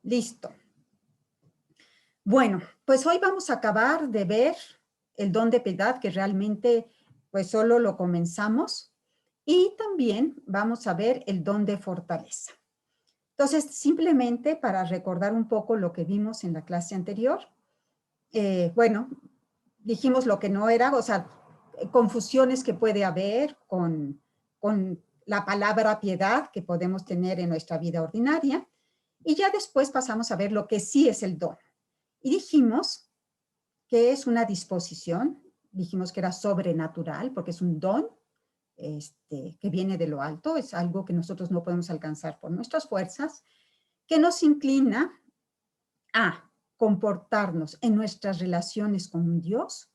Listo. Bueno, pues hoy vamos a acabar de ver el don de piedad, que realmente pues solo lo comenzamos, y también vamos a ver el don de fortaleza. Entonces, simplemente para recordar un poco lo que vimos en la clase anterior, bueno, dijimos lo que no era, o sea, confusiones que puede haber con la palabra piedad que podemos tener en nuestra vida ordinaria, y ya después pasamos a ver lo que sí es el don. Y dijimos que es una disposición, dijimos que era sobrenatural, porque es un don que viene de lo alto, es algo que nosotros no podemos alcanzar por nuestras fuerzas, que nos inclina a comportarnos en nuestras relaciones con Dios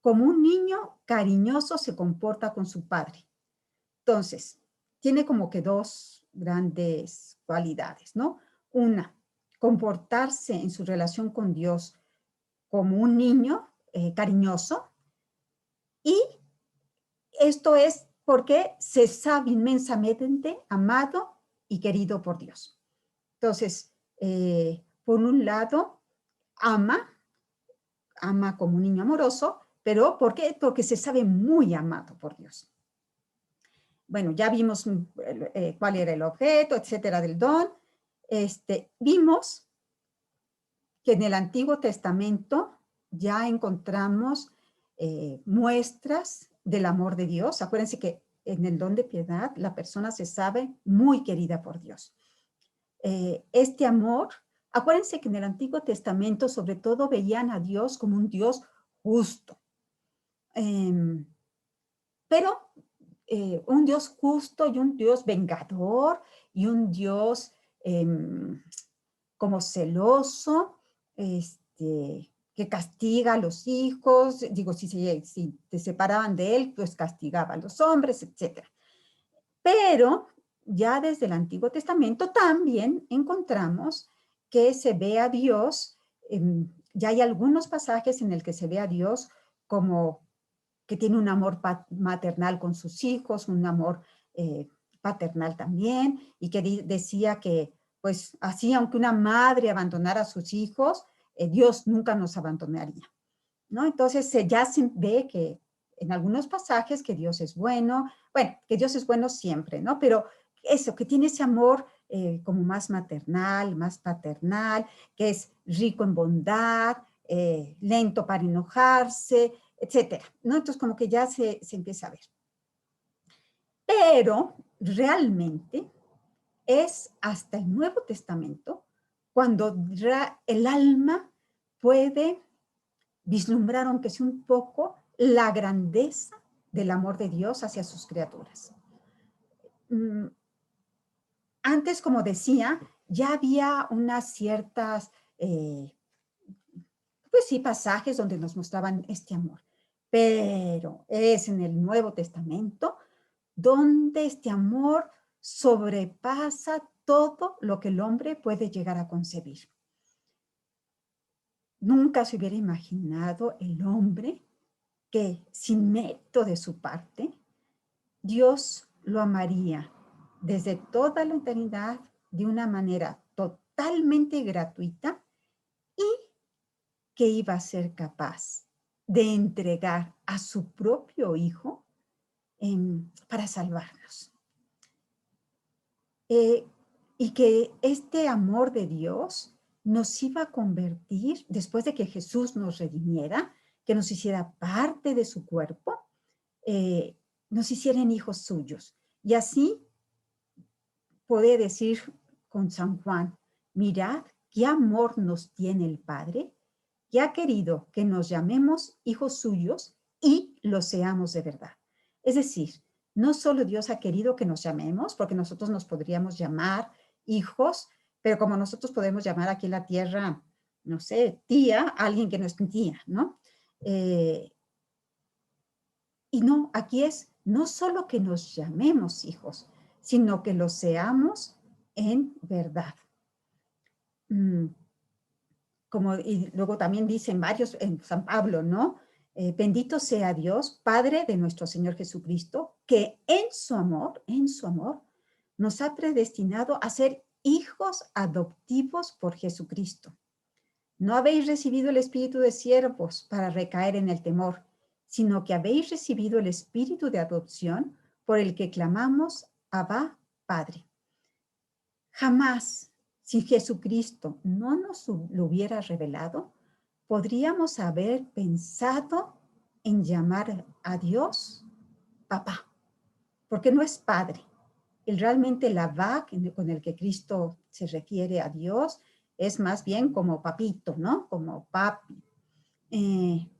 como un niño cariñoso se comporta con su padre. Entonces, tiene como que dos grandes cualidades, ¿no? Una, comportarse en su relación con Dios como un niño cariñoso, y esto es porque se sabe inmensamente amado y querido por Dios. Entonces, por un lado, ama como un niño amoroso, pero ¿por qué? Porque se sabe muy amado por Dios. Bueno, ya vimos cuál era el objeto, etcétera, del don. Vimos que en el Antiguo Testamento ya encontramos muestras del amor de Dios. Acuérdense que en el don de piedad la persona se sabe muy querida por Dios. Este amor, acuérdense que en el Antiguo Testamento sobre todo veían a Dios como un Dios justo, pero un Dios justo y un Dios vengador y un Dios como celoso, que castiga a los hijos, digo, si te separaban de él, pues castigaba a los hombres, etc. Pero ya desde el Antiguo Testamento también encontramos que se ve a Dios, ya hay algunos pasajes en el que se ve a Dios como que tiene un amor maternal con sus hijos, un amor paternal también, y que decía que, pues así, aunque una madre abandonara a sus hijos, Dios nunca nos abandonaría, ¿no? Entonces ya se ve que en algunos pasajes que Dios es bueno, que Dios es bueno siempre, ¿no? Pero eso, que tiene ese amor como más maternal, más paternal, que es rico en bondad, lento para enojarse, etcétera, ¿no? Entonces como que ya se empieza a ver. Pero realmente es hasta el Nuevo Testamento cuando el alma puede vislumbrar, aunque sea un poco, la grandeza del amor de Dios hacia sus criaturas. Antes, como decía, ya había unas ciertas, pues sí, pasajes donde nos mostraban este amor, pero es en el Nuevo Testamento donde este amor sobrepasa todo lo que el hombre puede llegar a concebir. Nunca se hubiera imaginado el hombre que, sin mérito de su parte, Dios lo amaría desde toda la eternidad de una manera totalmente gratuita, y que iba a ser capaz de entregar a su propio hijo para salvarnos. Y que este amor de Dios nos iba a convertir, después de que Jesús nos redimiera, que nos hiciera parte de su cuerpo, nos hicieran hijos suyos. Y así poder decir con San Juan: mirad qué amor nos tiene el Padre, que ha querido que nos llamemos hijos suyos y lo seamos de verdad. Es decir, no solo Dios ha querido que nos llamemos, porque nosotros nos podríamos llamar hijos, pero como nosotros podemos llamar aquí en la tierra, no sé, tía, a alguien que no es tía, ¿no? Y no, aquí es no solo que nos llamemos hijos, sino que lo seamos en verdad. Como, y luego también dicen varios, en San Pablo, ¿no? Bendito sea Dios, Padre de nuestro Señor Jesucristo, que en su amor, nos ha predestinado a ser hijos adoptivos por Jesucristo. No habéis recibido el espíritu de siervos para recaer en el temor, sino que habéis recibido el espíritu de adopción por el que clamamos, Abba, Padre. Jamás, si Jesucristo no nos lo hubiera revelado, podríamos haber pensado en llamar a Dios papá, porque no es padre. Realmente el Abba con el que Cristo se refiere a Dios es más bien como papito, ¿no? Como papi.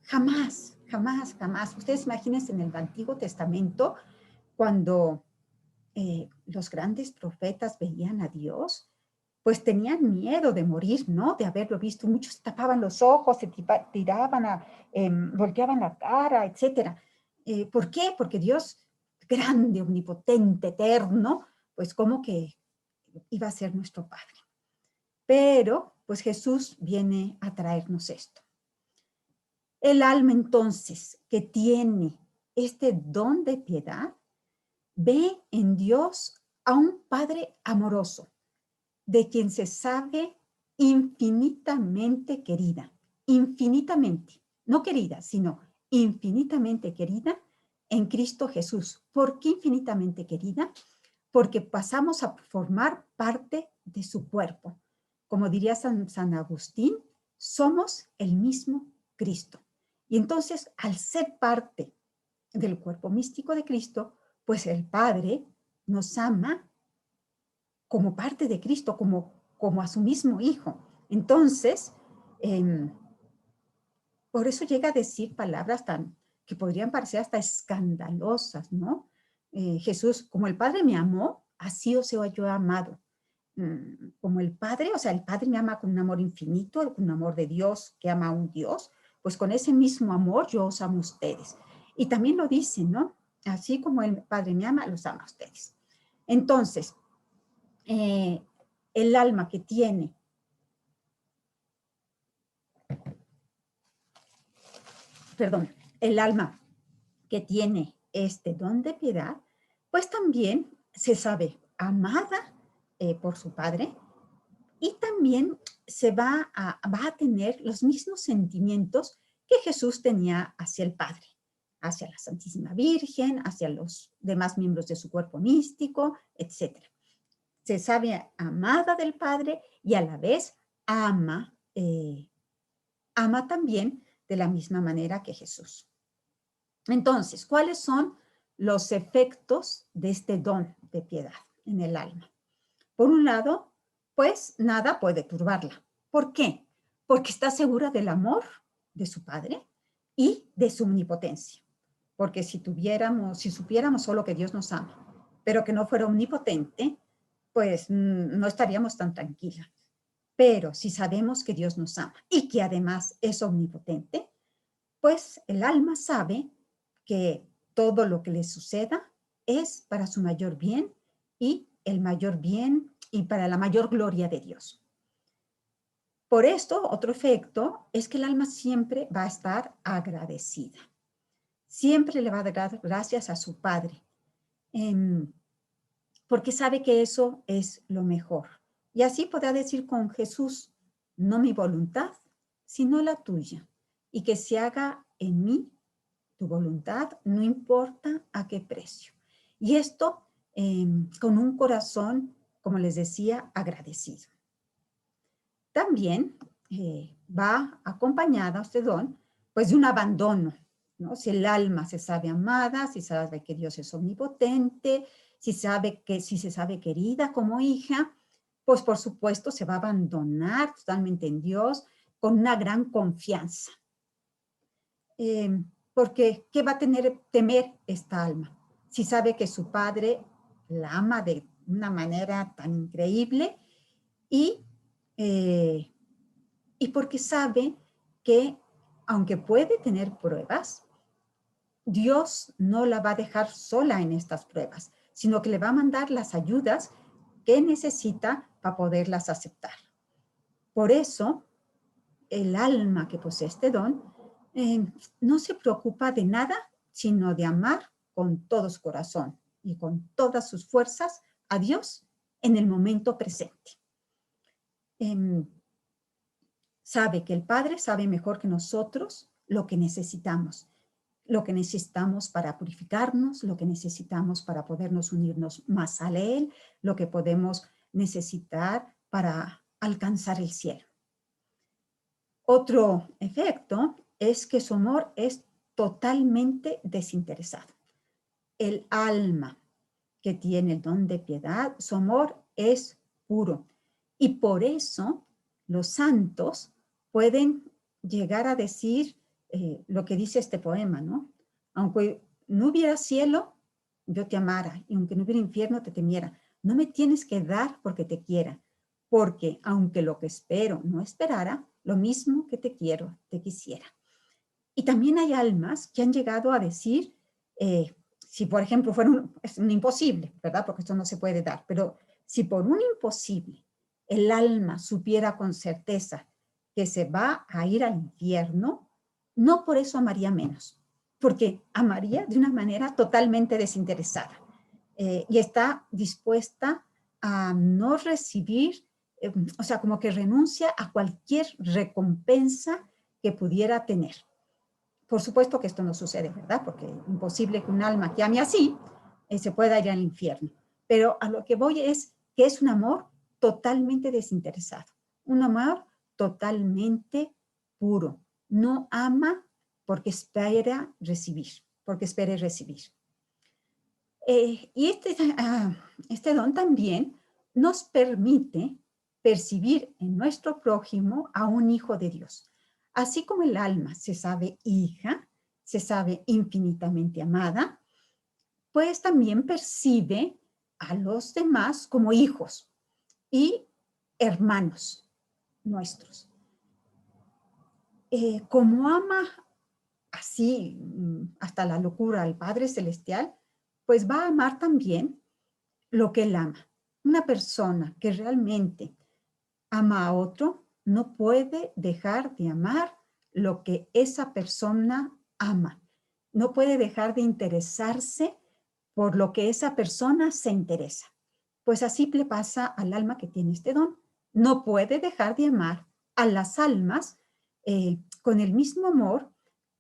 Jamás, jamás, jamás. Ustedes imagínense en el Antiguo Testamento cuando los grandes profetas veían a Dios, pues tenían miedo de morir, ¿no? De haberlo visto. Muchos tapaban los ojos, se tiraban, volteaban la cara, etcétera. ¿Por qué? Porque Dios, grande, omnipotente, eterno, pues como que iba a ser nuestro Padre. Pero, pues Jesús viene a traernos esto. El alma entonces que tiene este don de piedad, ve en Dios a un Padre amoroso, de quien se sabe infinitamente querida, infinitamente, no querida, sino infinitamente querida en Cristo Jesús. ¿Por qué infinitamente querida? Porque pasamos a formar parte de su cuerpo. Como diría San Agustín, somos el mismo Cristo. Y entonces, al ser parte del cuerpo místico de Cristo, pues el Padre nos ama como parte de Cristo, como a su mismo Hijo. Entonces, por eso llega a decir palabras que podrían parecer hasta escandalosas, ¿no? Jesús, como el Padre me amó, así os he yo amado. Como el Padre, o sea, el Padre me ama con un amor infinito, un amor de Dios que ama a un Dios, pues con ese mismo amor yo os amo a ustedes. Y también lo dice, ¿no? Así como el Padre me ama, los ama a ustedes. Entonces, el alma que tiene el alma que tiene este don de piedad, pues también se sabe amada por su Padre y también va a tener los mismos sentimientos que Jesús tenía hacia el Padre, hacia la Santísima Virgen, hacia los demás miembros de su cuerpo místico, etc. Se sabe amada del Padre y a la vez ama también de la misma manera que Jesús. Entonces, ¿cuáles son los efectos de este don de piedad en el alma? Por un lado, pues nada puede turbarla. ¿Por qué? Porque está segura del amor de su Padre y de su omnipotencia. Porque si supiéramos solo que Dios nos ama, pero que no fuera omnipotente, pues no estaríamos tan tranquilas. Pero si sabemos que Dios nos ama y que además es omnipotente, pues el alma sabe que todo lo que le suceda es para su mayor bien y el mayor bien y para la mayor gloria de Dios. Por esto, otro efecto es que el alma siempre va a estar agradecida. Siempre le va a dar gracias a su Padre, porque sabe que eso es lo mejor. Y así podrá decir con Jesús, no mi voluntad, sino la tuya, y que se haga en mí tu voluntad, no importa a qué precio. Y esto con un corazón, como les decía, agradecido. También va acompañada este don, pues de un abandono, ¿no? Si el alma se sabe amada, si sabe que Dios es omnipotente, si se sabe querida como hija, pues por supuesto se va a abandonar totalmente en Dios con una gran confianza. Porque ¿qué va a temer esta alma? Si sabe que su padre la ama de una manera tan increíble y porque sabe que aunque puede tener pruebas, Dios no la va a dejar sola en estas pruebas, sino que le va a mandar las ayudas que necesita para poderlas aceptar. Por eso, el alma que posee este don no se preocupa de nada, sino de amar con todo su corazón y con todas sus fuerzas a Dios en el momento presente. Sabe que el Padre sabe mejor que nosotros lo que necesitamos para purificarnos, lo que necesitamos para podernos unirnos más a Él, lo que podemos necesitar para alcanzar el cielo. Otro efecto es que su amor es totalmente desinteresado. El alma que tiene el don de piedad, su amor es puro. Y por eso los santos pueden llegar a decir lo que dice este poema, ¿no? Aunque no hubiera cielo, yo te amara, y aunque no hubiera infierno, te temiera. No me tienes que dar porque te quiera, porque aunque lo que espero no esperara, lo mismo que te quiero, te quisiera. Y también hay almas que han llegado a decir, si por ejemplo es un imposible, ¿verdad? Porque esto no se puede dar, pero si por un imposible el alma supiera con certeza que se va a ir al infierno, no por eso amaría menos, porque amaría de una manera totalmente desinteresada y está dispuesta a no recibir, o sea, como que renuncia a cualquier recompensa que pudiera tener. Por supuesto que esto no sucede, ¿verdad? Porque es imposible que un alma que ame así se pueda ir al infierno. Pero a lo que voy es que es un amor totalmente desinteresado, un amor totalmente puro. No ama porque espera recibir, porque espere recibir. Y este don también nos permite percibir en nuestro prójimo a un hijo de Dios. Así como el alma se sabe hija, se sabe infinitamente amada, pues también percibe a los demás como hijos y hermanos nuestros. Como ama así hasta la locura al Padre Celestial, pues va a amar también lo que él ama. Una persona que realmente ama a otro no puede dejar de amar lo que esa persona ama. No puede dejar de interesarse por lo que esa persona se interesa. Pues así le pasa al alma que tiene este don. No puede dejar de amar a las almas con el mismo amor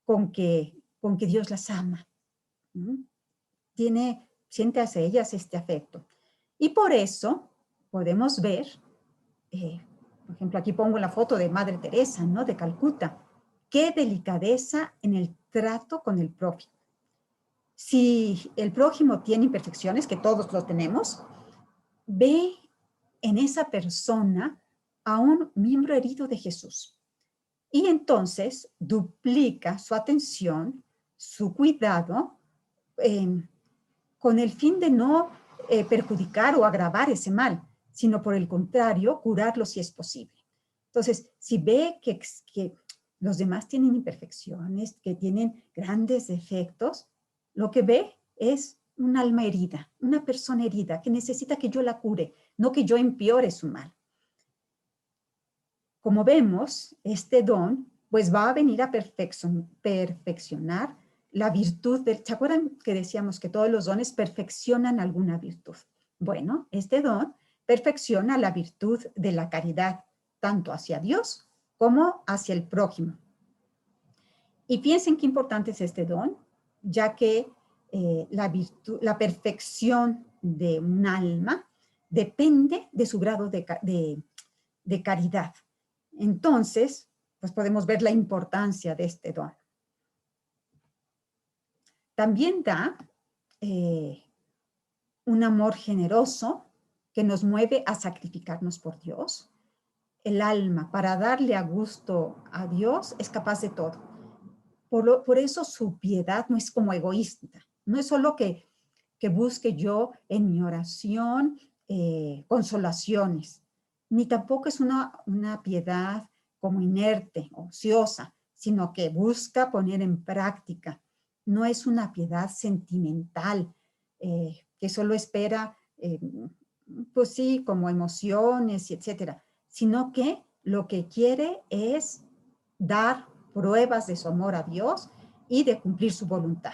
con que Dios las ama. Siente hacia ellas este afecto. Y por eso podemos ver, por ejemplo, aquí pongo la foto de Madre Teresa, ¿no? De Calcuta. Qué delicadeza en el trato con el prójimo. Si el prójimo tiene imperfecciones, que todos lo tenemos, ve en esa persona a un miembro herido de Jesús. Y entonces duplica su atención, su cuidado, con el fin de no perjudicar o agravar ese mal, sino por el contrario, curarlo si es posible. Entonces, si ve que los demás tienen imperfecciones, que tienen grandes defectos, lo que ve es un alma herida, una persona herida que necesita que yo la cure, no que yo empeore su mal. Como vemos, este don pues va a venir a perfeccionar la virtud del... ¿Se acuerdan que decíamos que todos los dones perfeccionan alguna virtud? Bueno, este don perfecciona la virtud de la caridad, tanto hacia Dios como hacia el prójimo. Y piensen qué importante es este don, ya que la perfección de un alma depende de su grado de caridad. Entonces, pues podemos ver la importancia de este don. También da un amor generoso que nos mueve a sacrificarnos por Dios. El alma, para darle a gusto a Dios, es capaz de todo. Por eso su piedad no es como egoísta. No es solo que busque yo en mi oración consolaciones, ni tampoco es una piedad como inerte, ociosa, sino que busca poner en práctica. No es una piedad sentimental que solo espera, pues sí, como emociones, etcétera, sino que lo que quiere es dar pruebas de su amor a Dios y de cumplir su voluntad.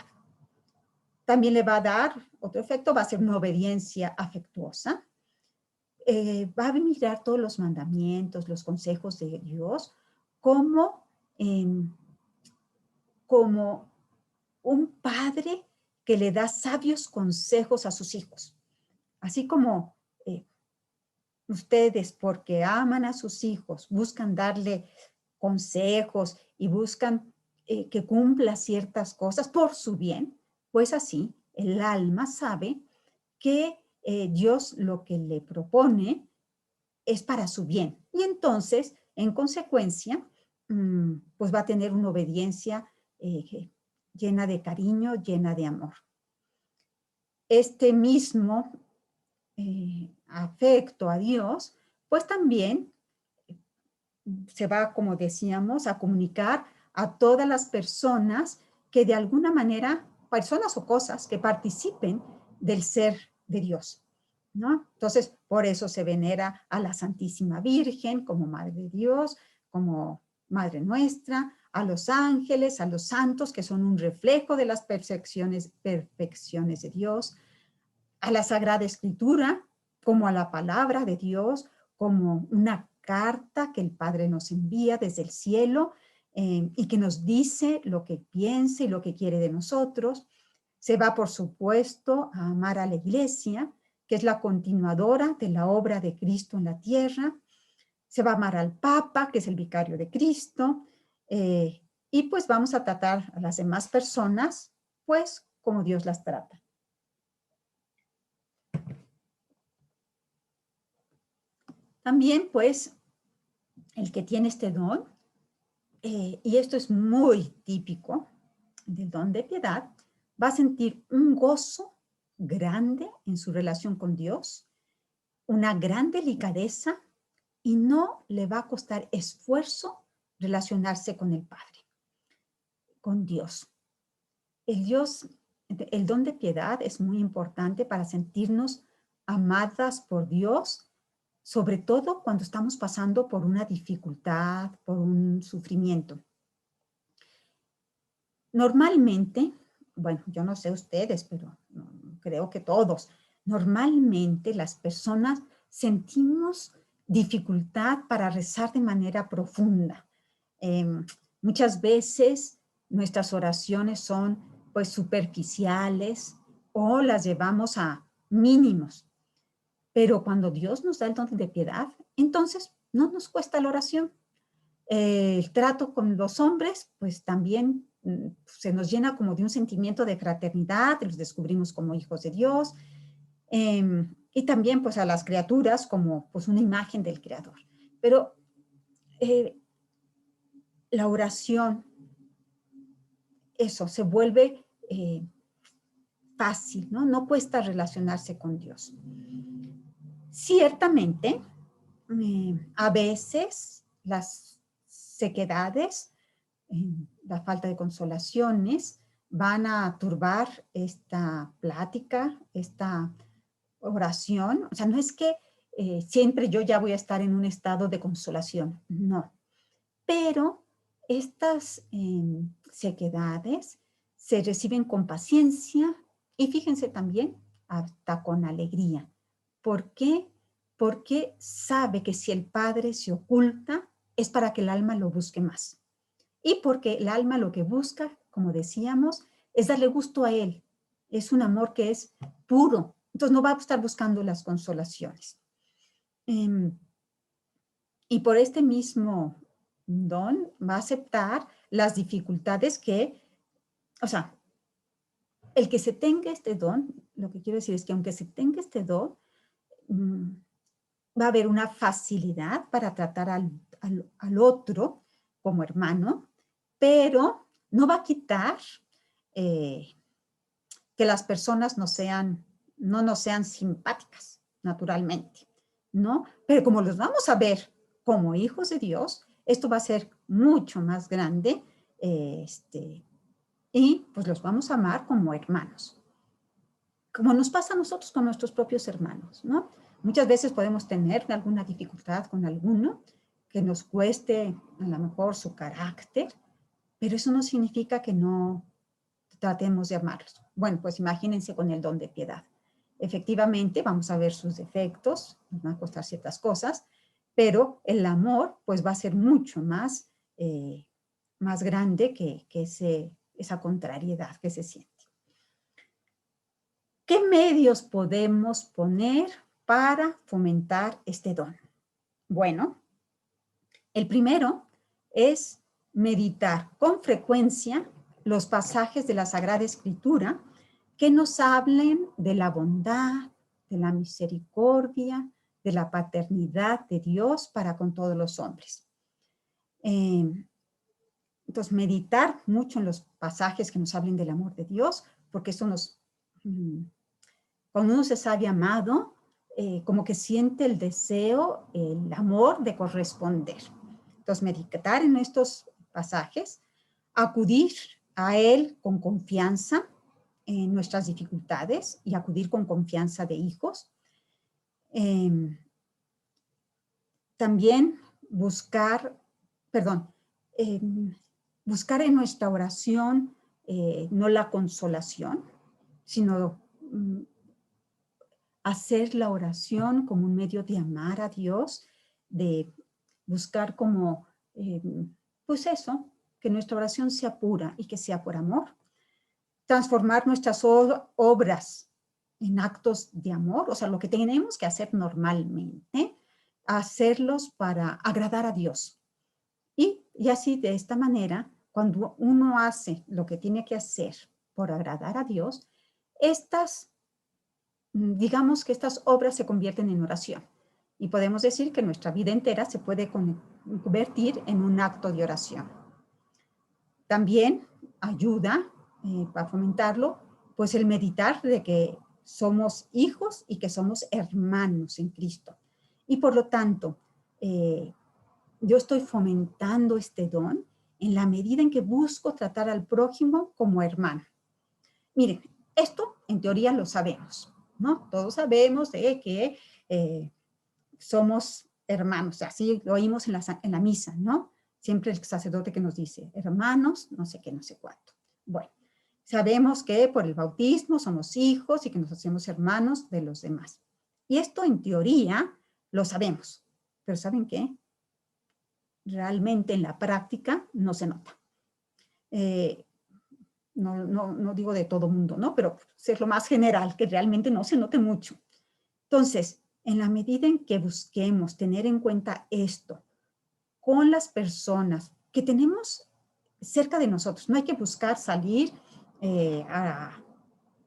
También le va a dar, otro efecto, va a ser una obediencia afectuosa. va a mirar todos los mandamientos, los consejos de Dios como, como un padre que le da sabios consejos a sus hijos. Así como ustedes, porque aman a sus hijos, buscan darle consejos y buscan que cumpla ciertas cosas por su bien, pues así el alma sabe que Dios lo que le propone es para su bien. Y entonces, en consecuencia, pues va a tener una obediencia llena de cariño, llena de amor. Este mismo afecto a Dios, pues también se va, como decíamos, a comunicar a todas las personas que de alguna manera, personas o cosas que participen del ser de Dios, ¿no? Entonces, por eso se venera a la Santísima Virgen como Madre de Dios, como Madre nuestra, a los ángeles, a los santos, que son un reflejo de las perfecciones de Dios, a la Sagrada Escritura, como a la palabra de Dios, como una carta que el Padre nos envía desde el cielo y que nos dice lo que piensa y lo que quiere de nosotros. Se va, por supuesto, a amar a la Iglesia, que es la continuadora de la obra de Cristo en la tierra. Se va a amar al Papa, que es el vicario de Cristo. Y pues vamos a tratar a las demás personas, pues, como Dios las trata. También, pues, el que tiene este don, y esto es muy típico del don de piedad, va a sentir un gozo grande en su relación con Dios, una gran delicadeza y no le va a costar esfuerzo relacionarse con el Padre, con Dios. El don de piedad es muy importante para sentirnos amadas por Dios, sobre todo cuando estamos pasando por una dificultad, por un sufrimiento. Normalmente, bueno, yo no sé ustedes, pero creo que todos, normalmente las personas sentimos dificultad para rezar de manera profunda. Muchas veces nuestras oraciones son pues superficiales o las llevamos a mínimos. Pero cuando Dios nos da el don de piedad, entonces no nos cuesta la oración. El trato con los hombres, pues también se nos llena como de un sentimiento de fraternidad, los descubrimos como hijos de Dios, y también pues a las criaturas como pues una imagen del Creador. Pero la oración, eso, se vuelve fácil, ¿no? No cuesta relacionarse con Dios. Ciertamente, a veces las sequedades, la falta de consolaciones, van a turbar esta plática, esta oración. O sea, no es que siempre yo ya voy a estar en un estado de consolación, no. Pero estas sequedades se reciben con paciencia y fíjense también, hasta con alegría. ¿Por qué? Porque sabe que si el Padre se oculta es para que el alma lo busque más. Y porque el alma lo que busca, como decíamos, es darle gusto a Él. Es un amor que es puro. Entonces no va a estar buscando las consolaciones. Y por este mismo don va a aceptar las dificultades que, o sea, el que se tenga este don, lo que quiero decir es que aunque se tenga este don, va a haber una facilidad para tratar al otro como hermano, pero no va a quitar que las personas no nos sean simpáticas, naturalmente, ¿no? Pero como los vamos a ver como hijos de Dios, esto va a ser mucho más grande, y pues los vamos a amar como hermanos, como nos pasa a nosotros con nuestros propios hermanos, ¿no? Muchas veces podemos tener alguna dificultad con alguno que nos cueste a lo mejor su carácter, pero eso no significa que no tratemos de amarlos. Bueno, pues imagínense con el don de piedad. Efectivamente, vamos a ver sus defectos, nos van a costar ciertas cosas, pero el amor pues va a ser mucho más, más grande que esa contrariedad que se siente. ¿Qué medios podemos poner para fomentar este don? Bueno, el primero es meditar con frecuencia los pasajes de la Sagrada Escritura que nos hablen de la bondad, de la misericordia, de la paternidad de Dios para con todos los hombres. Entonces, meditar mucho en los pasajes que nos hablen del amor de Dios, porque eso nos... Cuando uno se sabe amado, como que siente el deseo, el amor de corresponder. Entonces, meditar en estos pasajes, acudir a Él con confianza en nuestras dificultades y acudir con confianza de hijos. También buscar, buscar en nuestra oración no la consolación, sino hacer la oración como un medio de amar a Dios, de buscar como, pues eso, que nuestra oración sea pura y que sea por amor. Transformar nuestras obras en actos de amor, o sea, lo que tenemos que hacer normalmente, hacerlos para agradar a Dios. Y así, de esta manera, cuando uno hace lo que tiene que hacer por agradar a Dios, digamos que estas obras se convierten en oración. Y podemos decir que nuestra vida entera se puede convertir en un acto de oración. También ayuda para fomentarlo, pues el meditar de que somos hijos y que somos hermanos en Cristo. Y por lo tanto, yo estoy fomentando este don en la medida en que busco tratar al prójimo como hermano. Miren, esto en teoría lo sabemos, ¿no? Todos sabemos de que somos hermanos, así lo oímos en la misa, ¿no? Siempre el sacerdote que nos dice, hermanos, no sé qué, no sé cuánto. Bueno, sabemos que por el bautismo somos hijos y que nos hacemos hermanos de los demás. Y esto en teoría lo sabemos, pero ¿saben qué? Realmente en la práctica no se nota. No digo de todo mundo, ¿no? Pero es lo más general, que realmente no se note mucho. Entonces, en la medida en que busquemos tener en cuenta esto con las personas que tenemos cerca de nosotros, no hay que buscar salir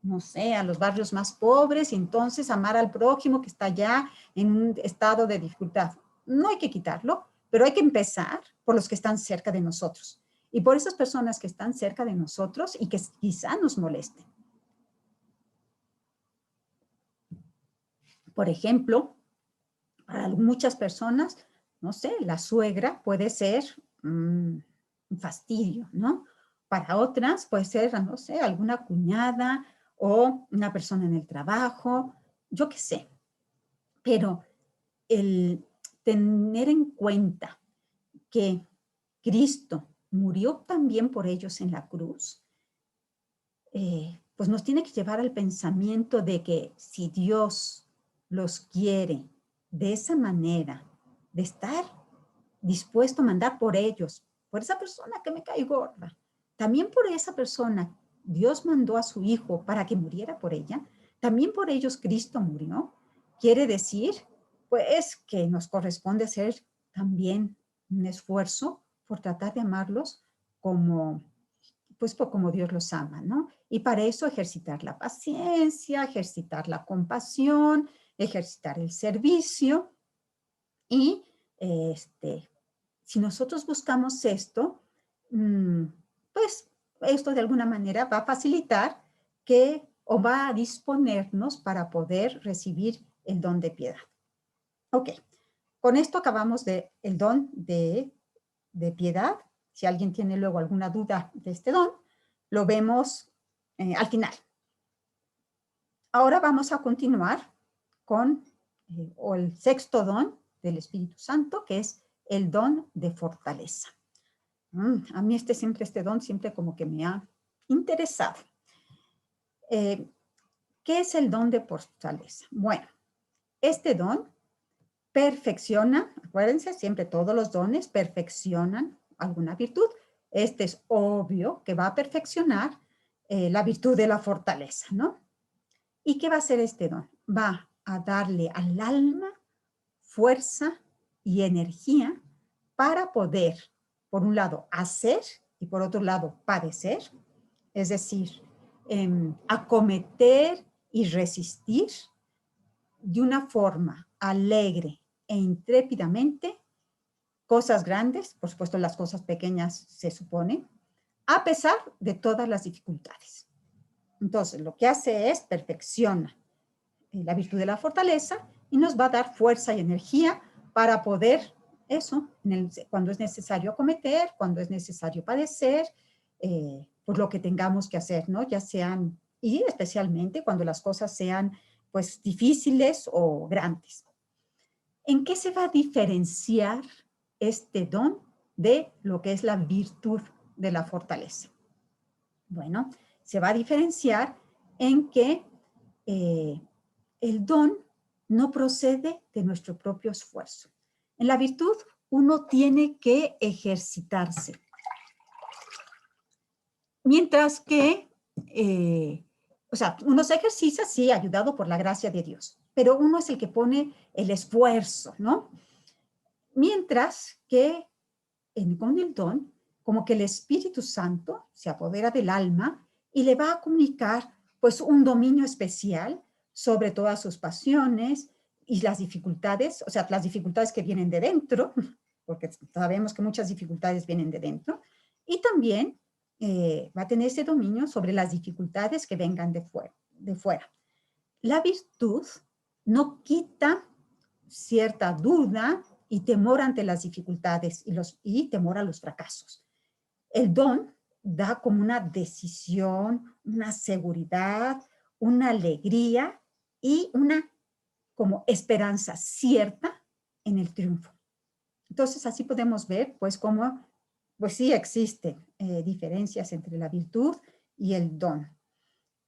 no sé, a los barrios más pobres y entonces amar al prójimo que está ya en un estado de dificultad. No hay que quitarlo, pero hay que empezar por los que están cerca de nosotros y por esas personas que están cerca de nosotros y que quizá nos molesten. Por ejemplo, para muchas personas, no sé, la suegra puede ser un fastidio, ¿no? Para otras puede ser, no sé, alguna cuñada o una persona en el trabajo, yo qué sé. Pero el tener en cuenta que Cristo murió también por ellos en la cruz, pues nos tiene que llevar al pensamiento de que si Dios los quiere de esa manera, de estar dispuesto a mandar por ellos, por esa persona que me cae gorda, también por esa persona, Dios mandó a su Hijo para que muriera por ella, también por ellos Cristo murió, quiere decir, pues, que nos corresponde hacer también un esfuerzo por tratar de amarlos como pues como Dios los ama, ¿no? Y para eso ejercitar la paciencia, ejercitar la compasión, ejercitar el servicio y si nosotros buscamos esto, pues esto de alguna manera va a facilitar que o va a disponernos para poder recibir el don de piedad. Ok, con esto acabamos el don de piedad. Si alguien tiene luego alguna duda de este don, lo vemos al final. Ahora vamos a continuar con el sexto don del Espíritu Santo, que es el don de fortaleza. A mí este don siempre como que me ha interesado. ¿Qué es el don de fortaleza? Bueno, este don perfecciona, acuérdense, siempre todos los dones perfeccionan alguna virtud. Este es obvio que va a perfeccionar la virtud de la fortaleza, ¿no? ¿Y qué va a hacer este don? Va a darle al alma fuerza y energía para poder, por un lado, hacer y por otro lado, padecer, es decir, acometer y resistir de una forma alegre e intrépidamente cosas grandes, por supuesto las cosas pequeñas se supone, a pesar de todas las dificultades. Entonces, lo que hace es perfecciona la virtud de la fortaleza y nos va a dar fuerza y energía para poder eso, cuando es necesario acometer, cuando es necesario padecer, pues lo que tengamos que hacer, ¿no? Ya sean, y especialmente cuando las cosas sean pues difíciles o grandes. ¿En qué se va a diferenciar este don de lo que es la virtud de la fortaleza? Bueno, se va a diferenciar en que el don no procede de nuestro propio esfuerzo. En la virtud uno tiene que ejercitarse. Mientras que, o sea, uno se ejercita, sí, ayudado por la gracia de Dios, pero uno es el que pone el esfuerzo, ¿no? Mientras que con el don, como que el Espíritu Santo se apodera del alma y le va a comunicar pues un dominio especial sobre todas sus pasiones y las dificultades, o sea, las dificultades que vienen de dentro, porque sabemos que muchas dificultades vienen de dentro, y también va a tener ese dominio sobre las dificultades que vengan de fuera. La virtud no quita cierta duda y temor ante las dificultades y temor a los fracasos. El don da como una decisión, una seguridad, una alegría y una como esperanza cierta en el triunfo. Entonces así podemos ver pues cómo pues sí existen diferencias entre la virtud y el don.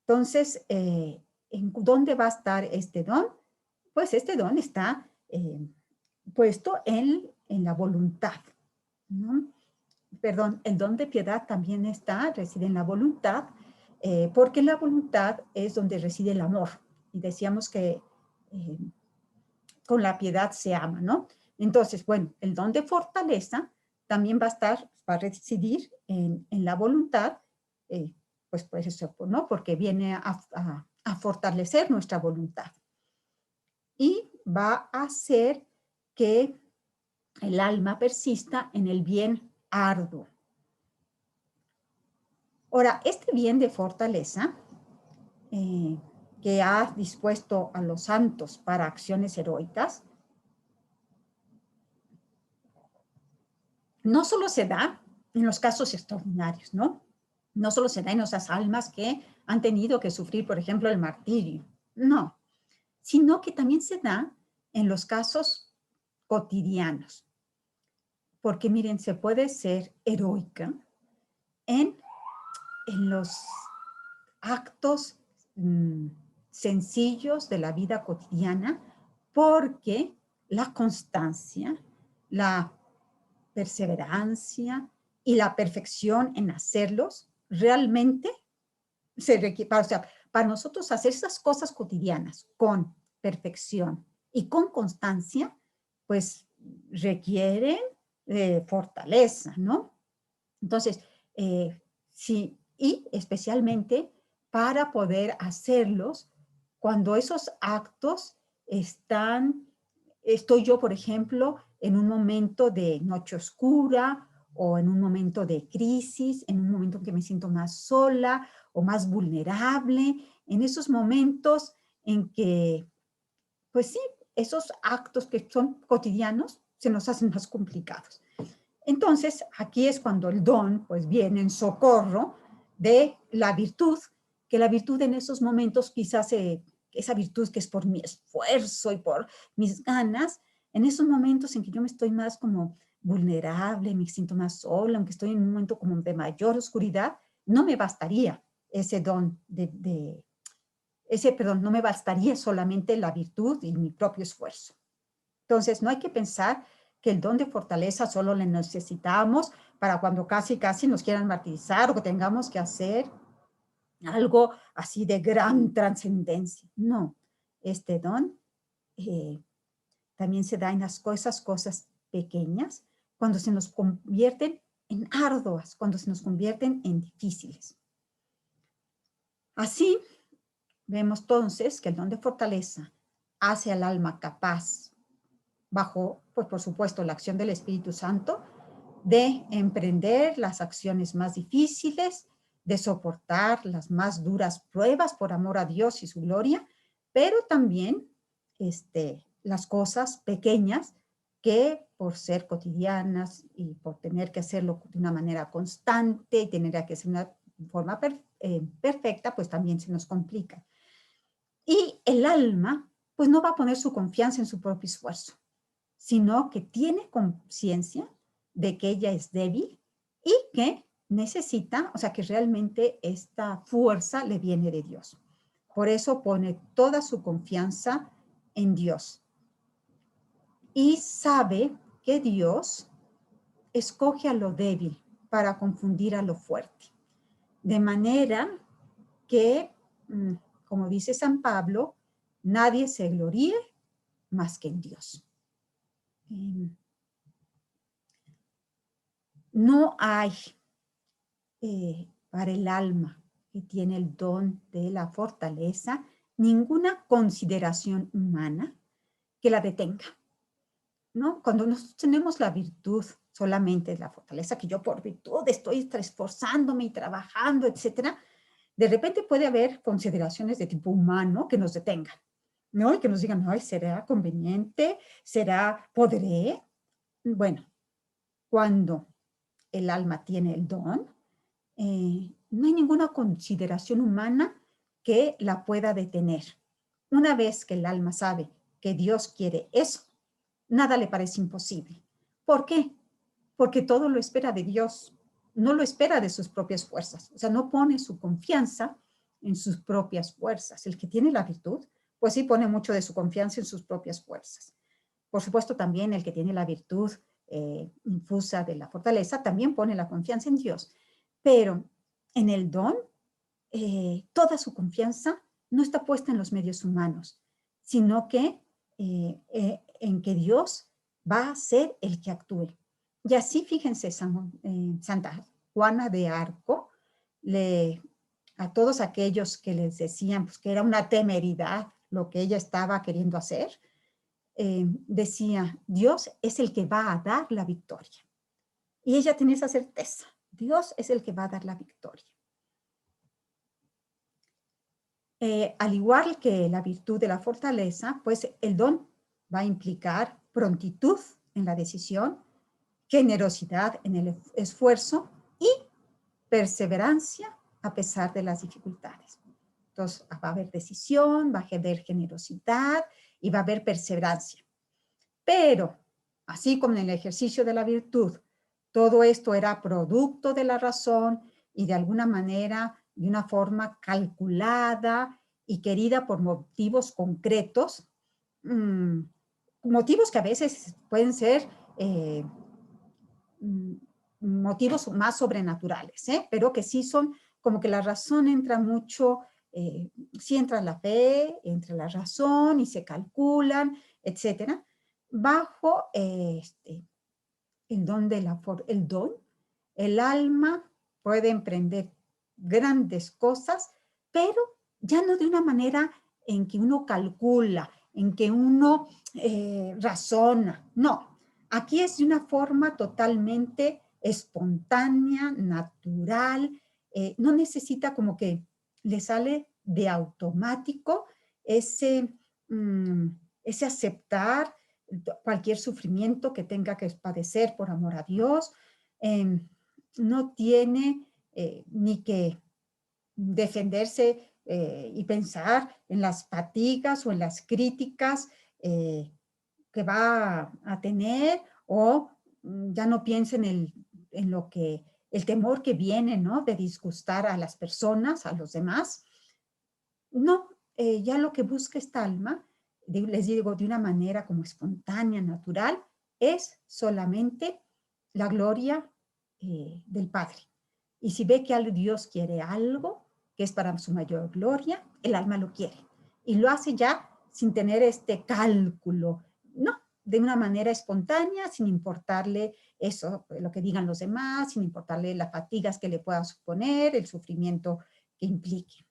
Entonces, ¿en dónde va a estar este don? Pues este don está puesto en la voluntad, ¿no? Perdón, el don de piedad también reside en la voluntad, porque en la voluntad es donde reside el amor. Y decíamos que con la piedad se ama, ¿no? Entonces, bueno, el don de fortaleza también va a residir en la voluntad, pues eso, ¿no? Porque viene a fortalecer nuestra voluntad. Y va a hacer que el alma persista en el bien arduo. Ahora, este bien de fortaleza que ha dispuesto a los santos para acciones heroicas, no solo se da en los casos extraordinarios, ¿no? No solo se da en esas almas que han tenido que sufrir, por ejemplo, el martirio, no, sino que también se da en los casos cotidianos. Porque miren, se puede ser heroica en los actos sencillos de la vida cotidiana, porque la constancia, la perseverancia y la perfección en hacerlos realmente se requiere, o sea, para nosotros hacer esas cosas cotidianas con perfección y con constancia, pues requieren fortaleza, ¿no? Entonces, sí, y especialmente para poder hacerlos cuando esos actos estoy yo, por ejemplo, en un momento de noche oscura o en un momento de crisis, en un momento en que me siento más sola o más vulnerable, en esos momentos en que, pues sí, esos actos que son cotidianos se nos hacen más complicados. Entonces, aquí es cuando el don, pues, viene en socorro de la virtud, que la virtud en esos momentos quizás, esa virtud que es por mi esfuerzo y por mis ganas, en esos momentos en que yo me estoy más como vulnerable, me siento más sola, aunque estoy en un momento como de mayor oscuridad, no me bastaría ese don perdón, no me bastaría solamente la virtud y mi propio esfuerzo. Entonces, no hay que pensar que el don de fortaleza solo le necesitamos para cuando casi nos quieran martirizar o que tengamos que hacer algo así de gran trascendencia. No, este don también se da en las cosas pequeñas, cuando se nos convierten en arduas, cuando se nos convierten en difíciles. Así, vemos entonces que el don de fortaleza hace al alma capaz, bajo, pues por supuesto, la acción del Espíritu Santo, de emprender las acciones más difíciles, de soportar las más duras pruebas por amor a Dios y su gloria, pero también las cosas pequeñas que por ser cotidianas y por tener que hacerlo de una manera constante y tener que hacer una forma perfecta, pues también se nos complica. Y el alma, pues no va a poner su confianza en su propio esfuerzo, sino que tiene conciencia de que ella es débil y que necesita, o sea, que realmente esta fuerza le viene de Dios. Por eso pone toda su confianza en Dios. Y sabe que Dios escoge a lo débil para confundir a lo fuerte. De manera que, como dice San Pablo, nadie se gloríe más que en Dios. No hay para el alma que tiene el don de la fortaleza ninguna consideración humana que la detenga, ¿no? Cuando nosotros tenemos la virtud solamente, la fortaleza, que yo por virtud estoy esforzándome y trabajando, etcétera, de repente puede haber consideraciones de tipo humano que nos detengan, ¿no? Y que nos digan, ay, ¿será conveniente? ¿Podré? Bueno, cuando el alma tiene el don, no hay ninguna consideración humana que la pueda detener. Una vez que el alma sabe que Dios quiere eso, nada le parece imposible. ¿Por qué? Porque todo lo espera de Dios, no lo espera de sus propias fuerzas. O sea, no pone su confianza en sus propias fuerzas. El que tiene la virtud, pues sí pone mucho de su confianza en sus propias fuerzas. Por supuesto, también el que tiene la virtud infusa de la fortaleza, también pone la confianza en Dios. Pero en el don, toda su confianza no está puesta en los medios humanos, sino que en que Dios va a ser el que actúe. Y así, fíjense, Santa Juana de Arco, a todos aquellos que les decían pues, que era una temeridad lo que ella estaba queriendo hacer, decía, Dios es el que va a dar la victoria. Y ella tenía esa certeza, Dios es el que va a dar la victoria. Al igual que la virtud de la fortaleza, pues el don va a implicar prontitud en la decisión, generosidad en el esfuerzo y perseverancia a pesar de las dificultades. Entonces, va a haber decisión, va a haber generosidad y va a haber perseverancia. Pero, así como en el ejercicio de la virtud, todo esto era producto de la razón y de alguna manera, de una forma calculada y querida por motivos concretos, motivos que a veces pueden ser motivos más sobrenaturales, pero que sí son como que la razón entra mucho, sí entra la fe, entra la razón y se calculan, etcétera. Bajo el don, el alma puede emprender grandes cosas, pero ya no de una manera en que uno calcula, en que uno razona, no. Aquí es de una forma totalmente espontánea, natural, no necesita como que le sale de automático ese aceptar cualquier sufrimiento que tenga que padecer por amor a Dios. No tiene ni que defenderse y pensar en las fatigas o en las críticas que va a tener, o ya no piensa en lo que, el temor que viene, ¿no? De disgustar a las personas, a los demás. No, ya lo que busca esta alma, les digo, de una manera como espontánea, natural, es solamente la gloria del Padre. Y si ve que Dios quiere algo que es para su mayor gloria, el alma lo quiere. Y lo hace ya sin tener este cálculo, no, de una manera espontánea, sin importarle eso, lo que digan los demás, sin importarle las fatigas que le pueda suponer, el sufrimiento que implique.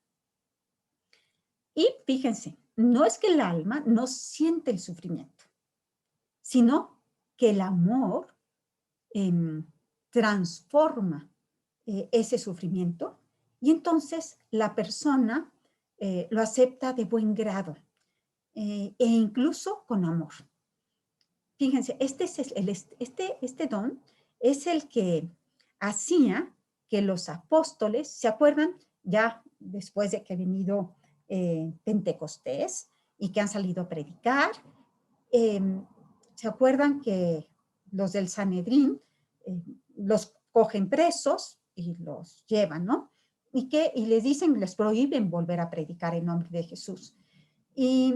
Y fíjense, no es que el alma no siente el sufrimiento, sino que el amor transforma ese sufrimiento y entonces la persona lo acepta de buen grado e incluso con amor. Fíjense, este don es el que hacía que los apóstoles, ¿se acuerdan? Ya después de que ha venido Pentecostés y que han salido a predicar, ¿se acuerdan que los del Sanedrín los cogen presos y los llevan, ¿no? Y les dicen, les prohíben volver a predicar en nombre de Jesús. Y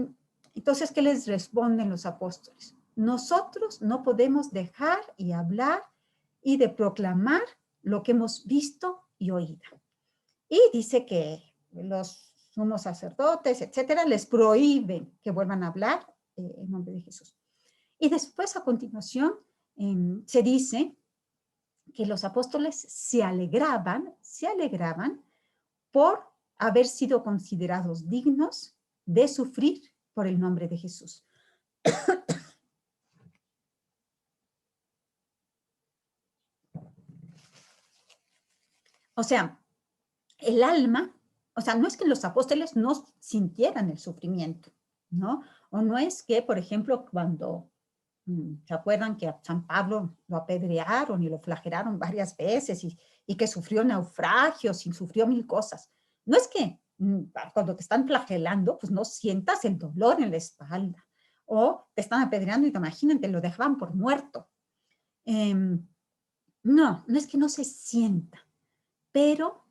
entonces, ¿qué les responden los apóstoles? Nosotros no podemos dejar y hablar y de proclamar lo que hemos visto y oído. Y dice que los sumos sacerdotes, etcétera, les prohíben que vuelvan a hablar en nombre de Jesús. Y después, a continuación, se dice que los apóstoles se alegraban por haber sido considerados dignos de sufrir por el nombre de Jesús. O sea, el alma, o sea, no es que los apóstoles no sintieran el sufrimiento, ¿no? O no es que, por ejemplo, cuando ¿se acuerdan que a San Pablo lo apedrearon y lo flagelaron varias veces y que sufrió naufragios y sufrió mil cosas? No es que cuando te están flagelando, pues no sientas el dolor en la espalda. O te están apedreando y te imaginan, te lo dejaban por muerto. No es que no se sienta, pero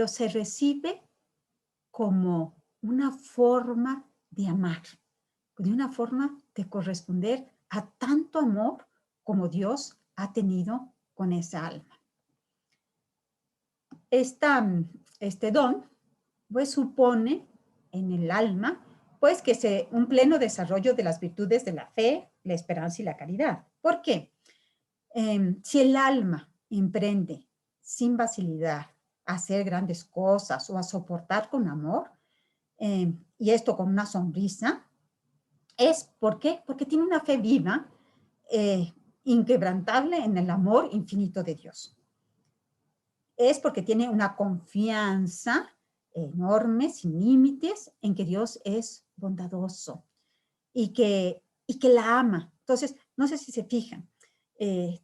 se recibe como una forma de amar, de una forma de corresponder a tanto amor como Dios ha tenido con esa alma. Este don, pues supone en el alma, pues que un pleno desarrollo de las virtudes de la fe, la esperanza y la caridad. ¿Por qué? Si el alma emprende sin facilidad a hacer grandes cosas o a soportar con amor, y esto con una sonrisa, ¿por qué? Porque tiene una fe viva, inquebrantable en el amor infinito de Dios. Es porque tiene una confianza enorme, sin límites, en que Dios es bondadoso y que la ama. Entonces, no sé si se fijan,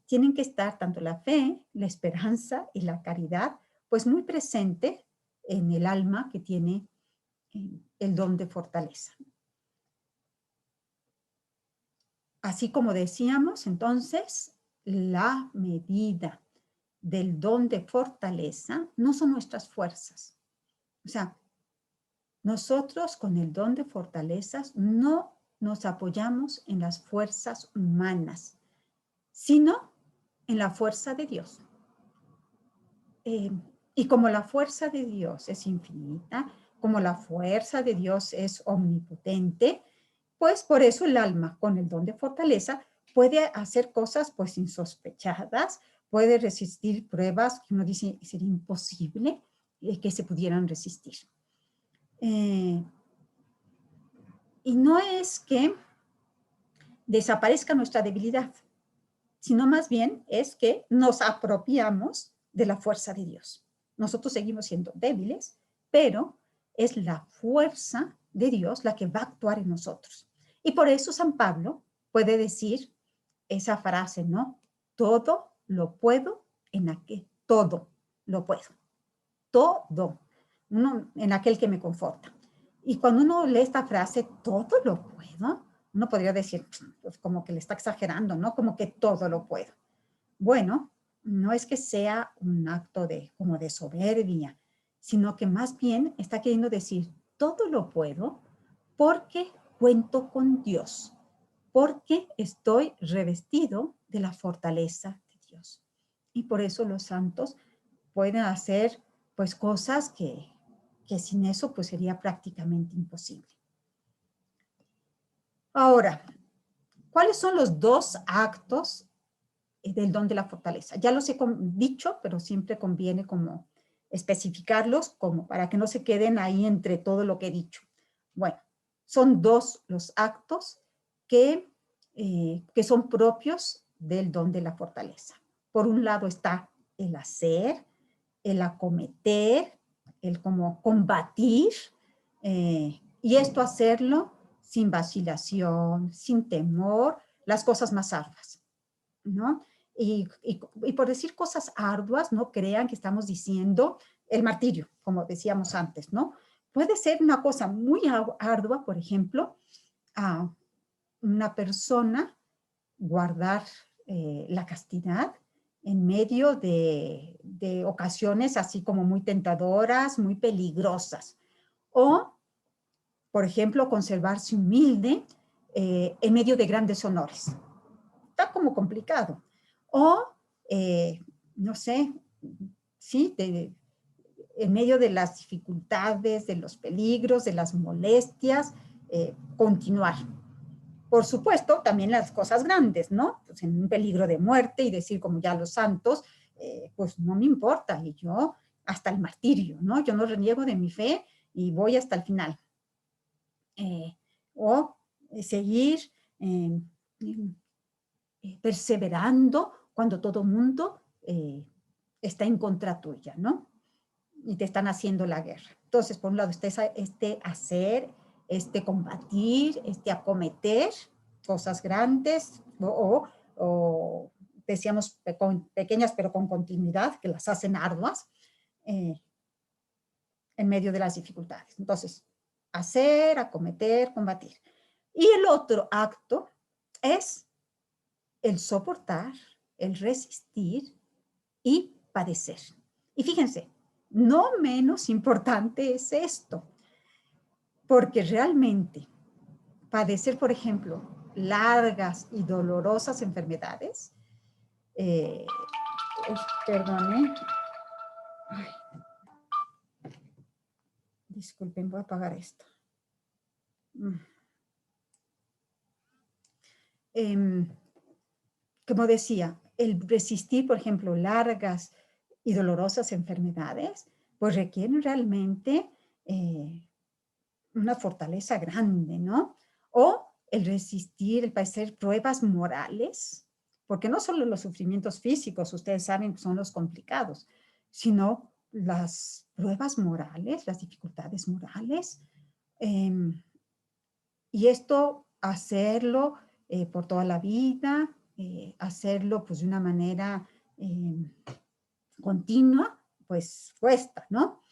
tienen que estar tanto la fe, la esperanza y la caridad, pues muy presente en el alma que tiene el don de fortaleza. Así como decíamos, entonces, la medida del don de fortaleza no son nuestras fuerzas. O sea, nosotros con el don de fortalezas no nos apoyamos en las fuerzas humanas, sino en la fuerza de Dios. Y como la fuerza de Dios es infinita, como la fuerza de Dios es omnipotente, pues por eso el alma con el don de fortaleza puede hacer cosas pues insospechadas, puede resistir pruebas que uno dice sería imposible que se pudieran resistir. Y no es que desaparezca nuestra debilidad, sino más bien es que nos apropiamos de la fuerza de Dios. Nosotros seguimos siendo débiles, pero es la fuerza de Dios la que va a actuar en nosotros. Y por eso San Pablo puede decir esa frase, ¿no? Todo lo puedo en aquel, todo lo puedo. Todo, en aquel que me conforta. Y cuando uno lee esta frase, todo lo puedo, uno podría decir, pues como que le está exagerando, ¿no? Como que todo lo puedo. Bueno, no es que sea un acto como de soberbia, sino que más bien está queriendo decir, todo lo puedo porque cuento con Dios, porque estoy revestido de la fortaleza de Dios. Y por eso los santos pueden hacer pues cosas que sin eso pues sería prácticamente imposible. Ahora, ¿cuáles son los dos actos del don de la fortaleza? Ya los he dicho, pero siempre conviene como especificarlos como para que no se queden ahí entre todo lo que he dicho. Bueno, son dos los actos que son propios del don de la fortaleza. Por un lado está el hacer, el acometer, el como combatir, y esto hacerlo sin vacilación, sin temor, las cosas más arduas, ¿no? Y por decir cosas arduas, no crean que estamos diciendo el martirio, como decíamos antes, ¿no? Puede ser una cosa muy ardua, por ejemplo, a una persona guardar la castidad en medio de ocasiones así como muy tentadoras, muy peligrosas. O, por ejemplo, conservarse humilde en medio de grandes honores. Está como complicado. O, no sé, sí, en medio de las dificultades, de los peligros, de las molestias, continuar. Por supuesto, también las cosas grandes, ¿no? Pues en un peligro de muerte y decir como ya los santos, pues no me importa, y yo hasta el martirio, ¿no? Yo no reniego de mi fe y voy hasta el final. O seguir perseverando cuando todo mundo está en contra tuya, ¿no? Y te están haciendo la guerra. Entonces, por un lado está este hacer, este combatir, este acometer cosas grandes o decíamos pequeñas pero con continuidad, que las hacen arduas en medio de las dificultades. Entonces, hacer, acometer, combatir. Y el otro acto es el soportar, el resistir y padecer. Y fíjense, no menos importante es esto, porque realmente padecer, por ejemplo, largas y dolorosas enfermedades, perdone, disculpen, voy a apagar esto. Como decía, el resistir, por ejemplo, largas y dolorosas enfermedades, pues requieren realmente una fortaleza grande, ¿no? O el resistir, el padecer pruebas morales, porque no solo los sufrimientos físicos, ustedes saben que son los complicados, sino las pruebas morales, las dificultades morales, y esto hacerlo por toda la vida, hacerlo pues de una manera continua, pues cuesta, ¿no?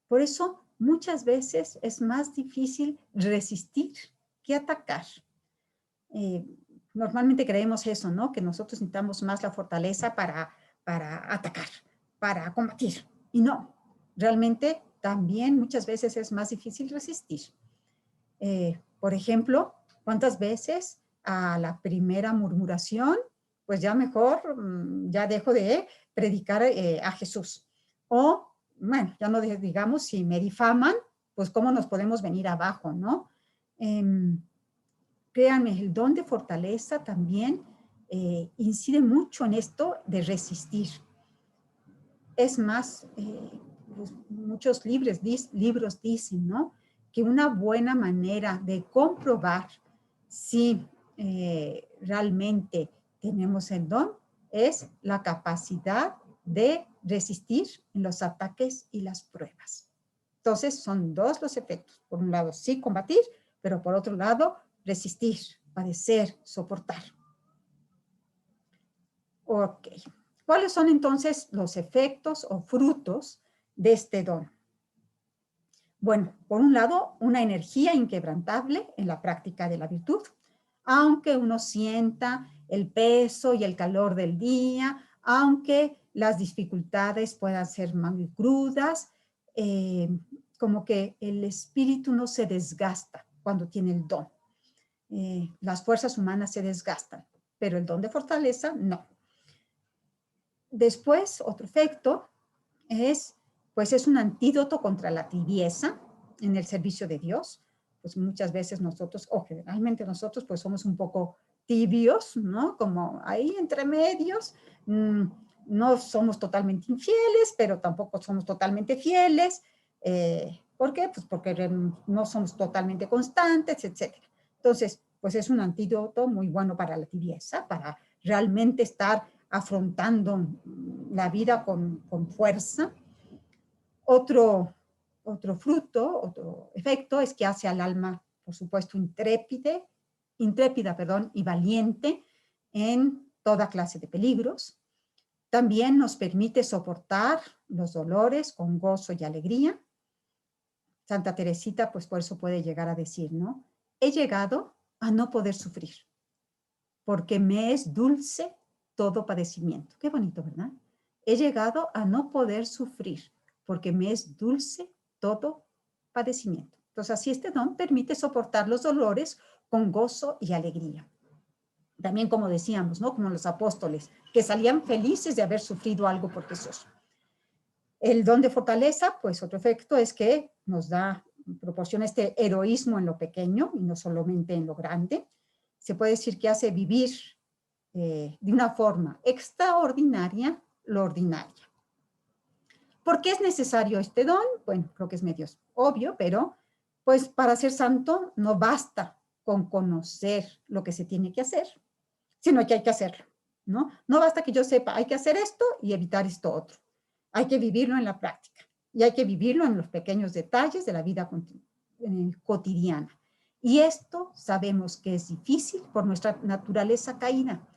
Por eso muchas veces es más difícil resistir que atacar. Normalmente creemos eso, ¿no? Que nosotros necesitamos más la fortaleza para atacar, para combatir. Y no, realmente también muchas veces es más difícil resistir. Por ejemplo, ¿cuántas veces a la primera murmuración, pues ya mejor, ya dejo de predicar a Jesús? O, bueno, ya no digamos, si me difaman, pues cómo nos podemos venir abajo, ¿no? Créanme, el don de fortaleza también incide mucho en esto de resistir. Es más, pues, muchos libros dicen, ¿no? Que una buena manera de comprobar si realmente tenemos el don es la capacidad de resistir en los ataques y las pruebas. Entonces, son dos los efectos. Por un lado, sí combatir, pero por otro lado, resistir, padecer, soportar. Ok. ¿Cuáles son entonces los efectos o frutos de este don? Bueno, por un lado, una energía inquebrantable en la práctica de la virtud, aunque uno sienta el peso y el calor del día, aunque las dificultades puedan ser muy crudas, como que el espíritu no se desgasta cuando tiene el don. Las fuerzas humanas se desgastan, pero el don de fortaleza no. Después, otro efecto es, pues es un antídoto contra la tibieza en el servicio de Dios. Pues muchas veces nosotros, o generalmente nosotros, pues somos un poco tibios, ¿no? Como ahí entre medios, no somos totalmente infieles, pero tampoco somos totalmente fieles. ¿Por qué? Pues porque no somos totalmente constantes, etcétera. Entonces, pues es un antídoto muy bueno para la tibieza, para realmente estar afrontando la vida con fuerza. Otro fruto, otro efecto es que hace al alma, por supuesto, intrépida, y valiente en toda clase de peligros. También nos permite soportar los dolores con gozo y alegría. Santa Teresita, pues por eso puede llegar a decir, ¿no? He llegado a no poder sufrir, porque me es dulce todo padecimiento. Qué bonito, ¿verdad? He llegado a no poder sufrir, porque me es dulce todo padecimiento. Entonces, así este don permite soportar los dolores con gozo y alegría. También, como decíamos, ¿no? Como los apóstoles, que salían felices de haber sufrido algo por Jesús. El don de fortaleza, pues otro efecto es que nos proporciona este heroísmo en lo pequeño y no solamente en lo grande. Se puede decir que hace vivir de una forma extraordinaria lo ordinario. ¿Por qué es necesario este don? Bueno, creo que es medio obvio, pero pues para ser santo no basta con conocer lo que se tiene que hacer, sino que hay que hacerlo, ¿no? No basta que yo sepa, hay que hacer esto y evitar esto otro. Hay que vivirlo en la práctica y hay que vivirlo en los pequeños detalles de la vida cotidiana. Y esto sabemos que es difícil por nuestra naturaleza caída.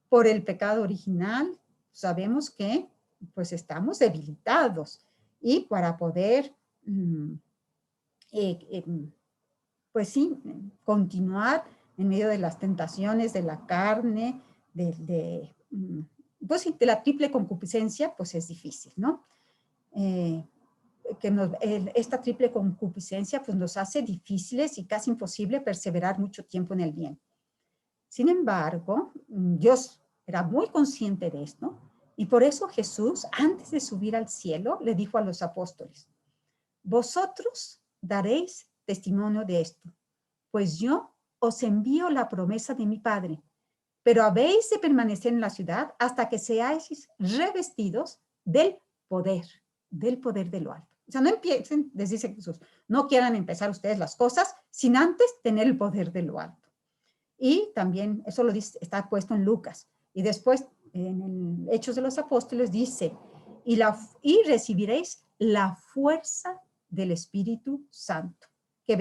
Por el pecado original, sabemos que pues estamos debilitados y para poder, pues sí, continuar en medio de las tentaciones de la carne, pues sí, de la triple concupiscencia, pues es difícil, ¿no? Esta triple concupiscencia pues nos hace difíciles y casi imposible perseverar mucho tiempo en el bien. Sin embargo, Dios era muy consciente de esto y por eso Jesús, antes de subir al cielo, le dijo a los apóstoles, vosotros daréis testimonio de esto, pues yo os envío la promesa de mi Padre, pero habéis de permanecer en la ciudad hasta que seáis revestidos del poder de lo alto. O sea, no empiecen, les dice Jesús, no quieran empezar ustedes las cosas sin antes tener el poder de lo alto. Y también eso lo dice, está puesto en Lucas. Y después en el Hechos de los Apóstoles dice, y recibiréis la fuerza del Espíritu Santo, que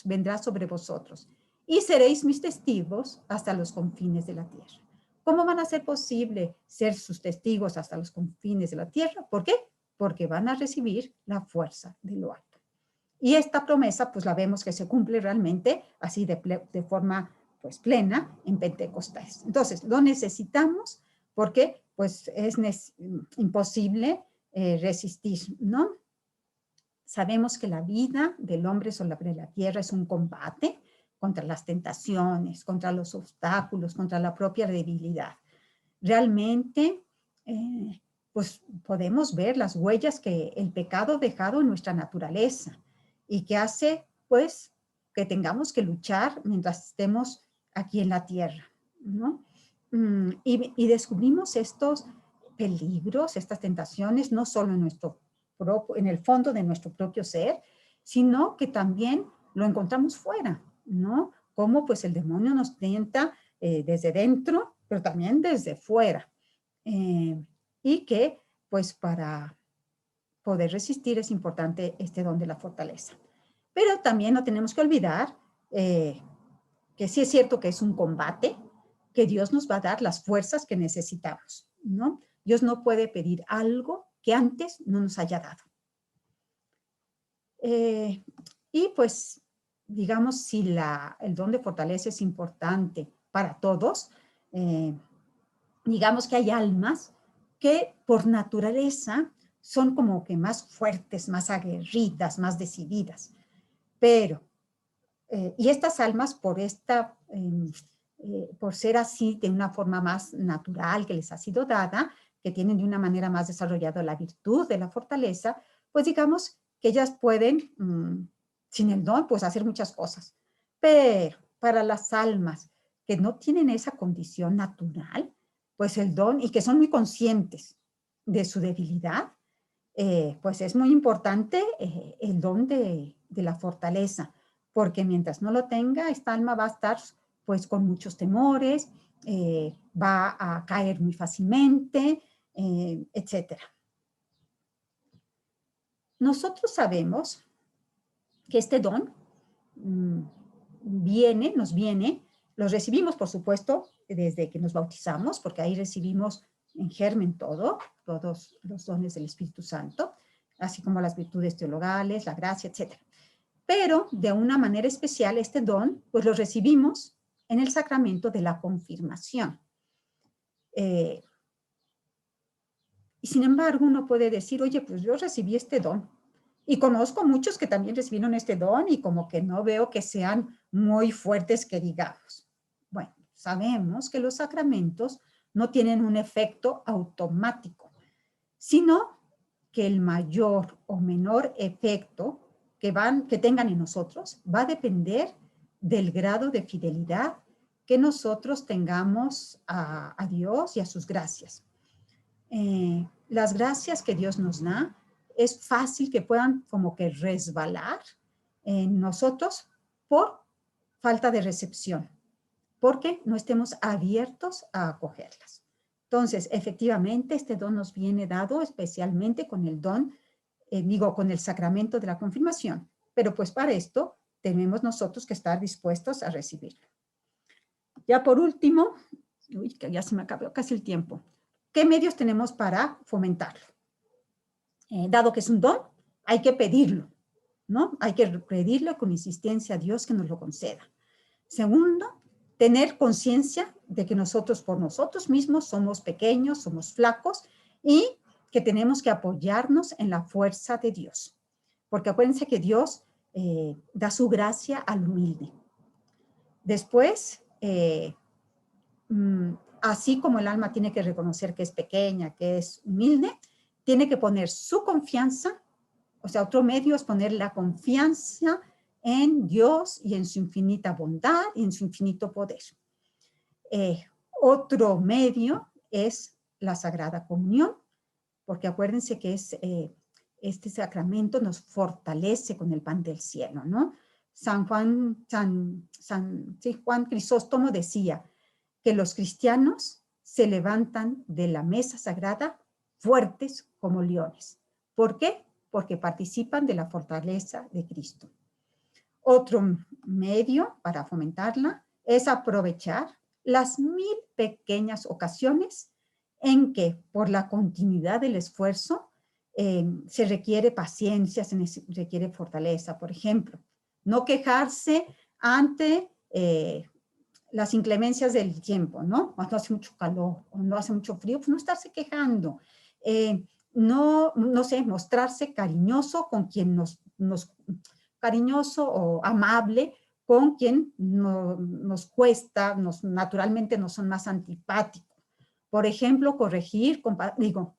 vendrá sobre vosotros. Y seréis mis testigos hasta los confines de la tierra. ¿Cómo van a ser posible ser sus testigos hasta los confines de la tierra? ¿Por qué? Porque van a recibir la fuerza de lo alto. Y esta promesa, pues la vemos que se cumple realmente así de forma pues plena en Pentecostés. Entonces, lo necesitamos porque pues es imposible resistir, ¿no? Sabemos que la vida del hombre sobre la tierra es un combate contra las tentaciones, contra los obstáculos, contra la propia debilidad. Realmente, pues podemos ver las huellas que el pecado ha dejado en nuestra naturaleza y que hace, pues, que tengamos que luchar mientras estemos aquí en la tierra, ¿no? Y descubrimos estos peligros, estas tentaciones, no solo en el fondo de nuestro propio ser, sino que también lo encontramos fuera, ¿no? Como pues el demonio nos tienta desde dentro, pero también desde fuera. Y que pues para poder resistir es importante este don de la fortaleza. Pero también no tenemos que olvidar que sí es cierto que es un combate, que Dios nos va a dar las fuerzas que necesitamos, ¿no? Dios no puede pedir algo que antes no nos haya dado. Y pues, digamos, si el don de fortaleza es importante para todos, digamos que hay almas que por naturaleza son como que más fuertes, más aguerridas, más decididas. Pero, y estas almas por ser así de una forma más natural que les ha sido dada, que tienen de una manera más desarrollada la virtud de la fortaleza, pues digamos que ellas pueden, sin el don, pues hacer muchas cosas. Pero para las almas que no tienen esa condición natural, pues el don, y que son muy conscientes de su debilidad, pues es muy importante el don de la fortaleza, porque mientras no lo tenga, esta alma va a estar pues con muchos temores, va a caer muy fácilmente, etc. Nosotros sabemos que este don nos viene, lo recibimos, por supuesto, desde que nos bautizamos, porque ahí recibimos en germen todos los dones del Espíritu Santo, así como las virtudes teologales, la gracia, etc. Pero de una manera especial este don, pues lo recibimos en el sacramento de la confirmación. Y sin embargo, uno puede decir, oye, pues yo recibí este don. Y conozco muchos que también recibieron este don y como que no veo que sean muy fuertes que digamos. Bueno, sabemos que los sacramentos no tienen un efecto automático, sino que el mayor o menor efecto que tengan en nosotros va a depender del grado de fidelidad que nosotros tengamos a Dios y a sus gracias. Las gracias que Dios nos da es fácil que puedan como que resbalar en nosotros por falta de recepción, porque no estemos abiertos a acogerlas. Entonces, efectivamente, este don nos viene dado especialmente con el don, con el sacramento de la confirmación, pero pues para esto tenemos nosotros que estar dispuestos a recibirlo. Ya por último, que ya se me acabó casi el tiempo, ¿qué medios tenemos para fomentarlo? Dado que es un don, hay que pedirlo, ¿no? Hay que pedirlo con insistencia a Dios que nos lo conceda. Segundo, tener conciencia de que nosotros por nosotros mismos somos pequeños, somos flacos y que tenemos que apoyarnos en la fuerza de Dios. Porque acuérdense que Dios da su gracia al humilde. Después, así como el alma tiene que reconocer que es pequeña, que es humilde, tiene que poner su confianza, o sea, otro medio es poner la confianza en Dios y en su infinita bondad y en su infinito poder. Otro medio es la Sagrada Comunión, porque acuérdense que este sacramento nos fortalece con el pan del cielo, ¿no? Juan Crisóstomo decía que los cristianos se levantan de la mesa sagrada fuertes como leones. ¿Por qué? Porque participan de la fortaleza de Cristo. Otro medio para fomentarla es aprovechar las 1000 pequeñas ocasiones en que por la continuidad del esfuerzo se requiere paciencia, se requiere fortaleza. Por ejemplo, no quejarse ante las inclemencias del tiempo, ¿no? Cuando hace mucho calor, cuando hace mucho frío, pues no estarse quejando. No sé, mostrarse cariñoso con quien cariñoso o amable con quien nos cuesta, naturalmente nos son más antipáticos. Por ejemplo,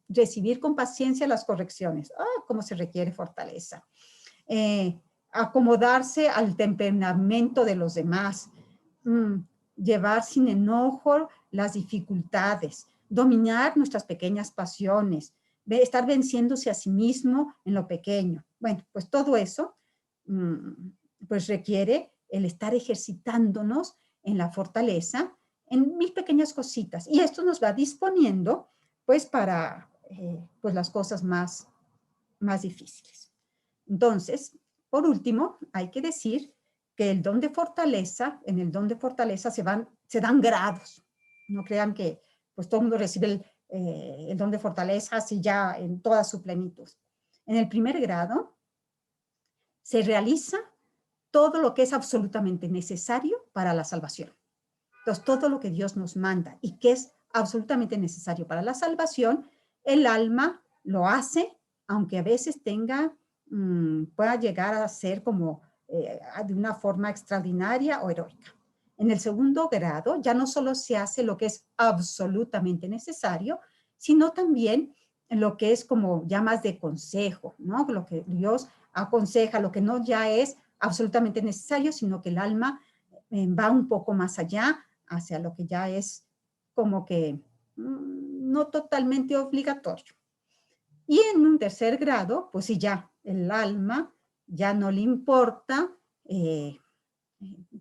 recibir con paciencia las correcciones. Cómo se requiere fortaleza. Acomodarse al temperamento de los demás. Llevar sin enojo las dificultades. Dominar nuestras pequeñas pasiones. Estar venciéndose a sí mismo en lo pequeño. Bueno, pues todo eso pues requiere el estar ejercitándonos en la fortaleza en 1000 pequeñas cositas. Y esto nos va disponiendo pues para pues las cosas más difíciles. Entonces, por último, hay que decir que el don de fortaleza, en el don de fortaleza se dan grados. No crean que pues todo el mundo recibe el don de fortaleza así ya en toda su plenitud. En el primer grado se realiza todo lo que es absolutamente necesario para la salvación. Entonces, todo lo que Dios nos manda y que es absolutamente necesario para la salvación, el alma lo hace, aunque a veces pueda llegar a ser como de una forma extraordinaria o heroica. En el segundo grado ya no solo se hace lo que es absolutamente necesario, sino también lo que es como ya más de consejo, ¿no? Lo que Dios aconseja, lo que no ya es absolutamente necesario, sino que el alma va un poco más allá, hacia lo que ya es como que no totalmente obligatorio. Y en un tercer grado, pues sí, ya el alma ya no le importa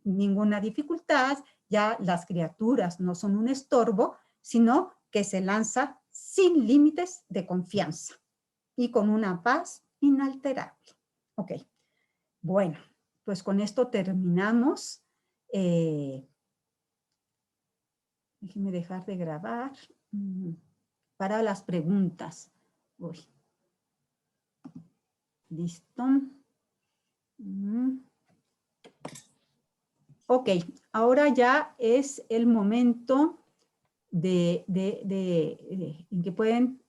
ninguna dificultad, ya las criaturas no son un estorbo, sino que se lanza sin límites de confianza y con una paz inalterable. Ok, bueno, pues con esto terminamos. Déjenme dejar de grabar para las preguntas. Uy. Listo. Ok, ahora ya es el momento en que pueden